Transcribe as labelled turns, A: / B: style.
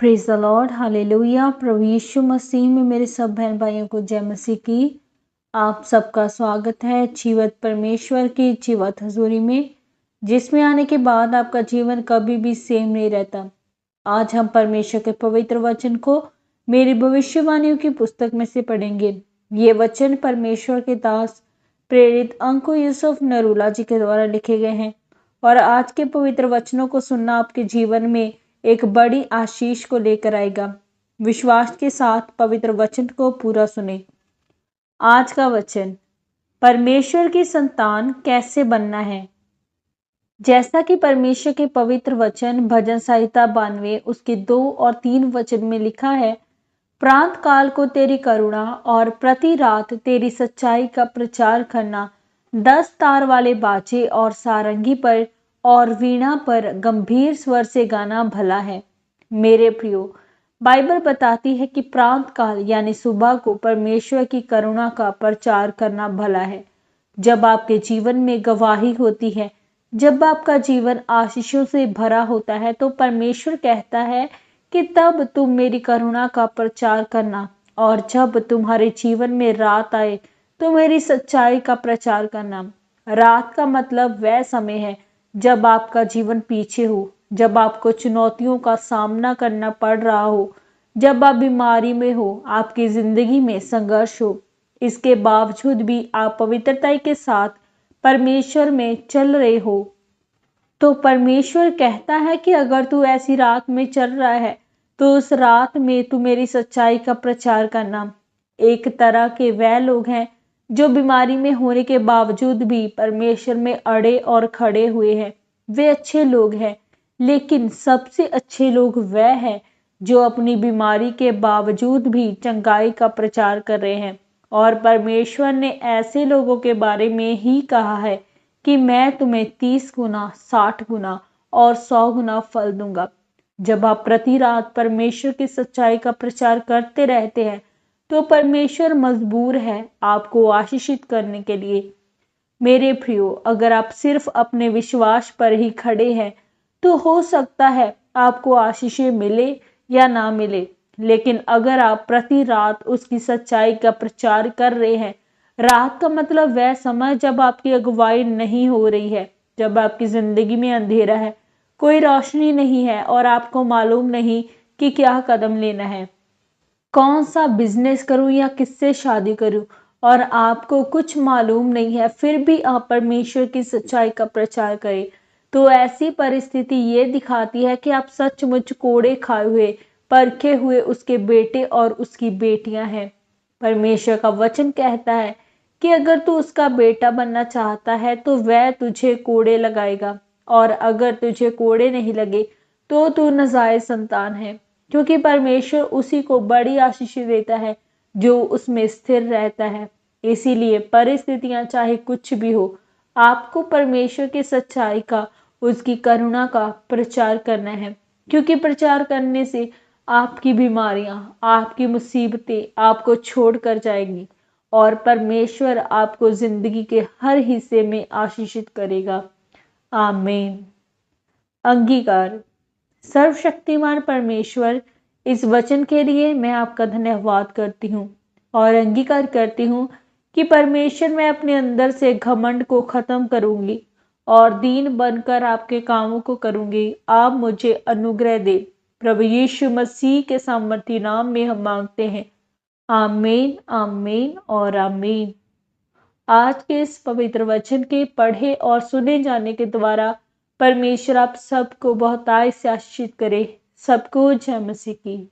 A: Praise the lord, hallelujah. प्रभु यीशु मसीह में मेरे सब बहन भाइयों को जय मसीह की। आप सबका स्वागत है जीवत परमेश्वर की जीवत हजूरी में, जिसमें आने के बाद आपका जीवन कभी भी सेम नहीं रहता। आज हम परमेश्वर के पवित्र वचन को मेरी भविष्यवाणियों की पुस्तक में से पढ़ेंगे। ये वचन परमेश्वर के दास प्रेरित अंको यूसुफ नरूला जी के द्वारा लिखे गए हैं और आज के पवित्र वचनों को सुनना आपके जीवन में एक बड़ी आशीष को लेकर आएगा। विश्वास के साथ पवित्र वचन को पूरा सुने। आज का वचन, परमेश्वर की संतान कैसे बनना है। जैसा कि परमेश्वर के पवित्र वचन भजन संहिता 92 उसके 2 और 3 वचन में लिखा है, प्रांत काल को तेरी करुणा और प्रति रात तेरी सच्चाई का प्रचार करना 10 तार वाले बाजे और सारंगी पर और वीणा पर गंभीर स्वर से गाना भला है। मेरे प्रियो, बाइबल बताती है कि प्रांत काल यानी सुबह को परमेश्वर की करुणा का प्रचार करना भला है। जब आपके जीवन में गवाही होती है, जब आपका जीवन आशीषों से भरा होता है, तो परमेश्वर कहता है कि तब तुम मेरी करुणा का प्रचार करना, और जब तुम्हारे जीवन में रात आए तो मेरी सच्चाई का प्रचार करना। रात का मतलब वह समय है जब आपका जीवन पीछे हो, जब आपको चुनौतियों का सामना करना पड़ रहा हो, जब आप बीमारी में हो, आपकी जिंदगी में संघर्ष हो, इसके बावजूद भी आप पवित्रता के साथ परमेश्वर में चल रहे हो, तो परमेश्वर कहता है कि अगर तू ऐसी रात में चल रहा है तो उस रात में तू मेरी सच्चाई का प्रचार करना। एक तरह के वह लोग हैं जो बीमारी में होने के बावजूद भी परमेश्वर में अड़े और खड़े हुए हैं। वे अच्छे लोग हैं, लेकिन सबसे अच्छे लोग वह हैं जो अपनी बीमारी के बावजूद भी चंगाई का प्रचार कर रहे हैं। और परमेश्वर ने ऐसे लोगों के बारे में ही कहा है कि मैं तुम्हें 30 गुना, 60 गुना और 100 गुना फल दूंगा। जब आप प्रति रात परमेश्वर की सच्चाई का प्रचार करते रहते हैं, तो परमेश्वर मजबूर है आपको आशीषित करने के लिए। मेरे प्रियो, अगर आप सिर्फ अपने विश्वास पर ही खड़े हैं, तो हो सकता है आपको आशीषें मिले या ना मिले, लेकिन अगर आप प्रति रात उसकी सच्चाई का प्रचार कर रहे हैं, रात का मतलब वह समय जब आपकी अगुवाई नहीं हो रही है, जब आपकी जिंदगी में अंधेरा है, कोई रोशनी नहीं है और आपको मालूम नहीं कि क्या कदम लेना है, कौन सा बिजनेस करूं या किससे शादी करूं, और आपको कुछ मालूम नहीं है, फिर भी आप परमेश्वर की सच्चाई का प्रचार करें, तो ऐसी परिस्थिति ये दिखाती है कि आप सचमुच कोड़े खाए हुए, परखे हुए उसके बेटे और उसकी बेटियां हैं। परमेश्वर का वचन कहता है कि अगर तू उसका बेटा बनना चाहता है तो वह तुझे कोड़े लगाएगा, और अगर तुझे कोड़े नहीं लगे तो तू नाजायज संतान है, क्योंकि परमेश्वर उसी को बड़ी आशीष देता है जो उसमें स्थिर रहता है। इसीलिए परिस्थितियां चाहे कुछ भी हो, आपको परमेश्वर की सच्चाई का, उसकी करुणा का प्रचार करना है, क्योंकि प्रचार करने से आपकी बीमारियां, आपकी मुसीबतें आपको छोड़ कर जाएंगी और परमेश्वर आपको जिंदगी के हर हिस्से में आशीषित करेगा। आमीन। अंगीकार। सर्वशक्तिमान परमेश्वर, इस वचन के लिए मैं आपका धन्यवाद करती हूँ और अंगीकार करती हूँ कि परमेश्वर, मैं अपने अंदर से घमंड को खत्म करूंगी और दीन बनकर आपके कामों को करूंगी। आप मुझे अनुग्रह दे। प्रभु यीशु मसीह के सामर्थी नाम में हम मांगते हैं। आमीन, आमीन और आमीन। आज के इस पवित्र वचन के पढ़े और सुने जाने के द्वारा परमेश्वर आप सबको बहुतायत से आशीषित करे। सबको जय मसीह की।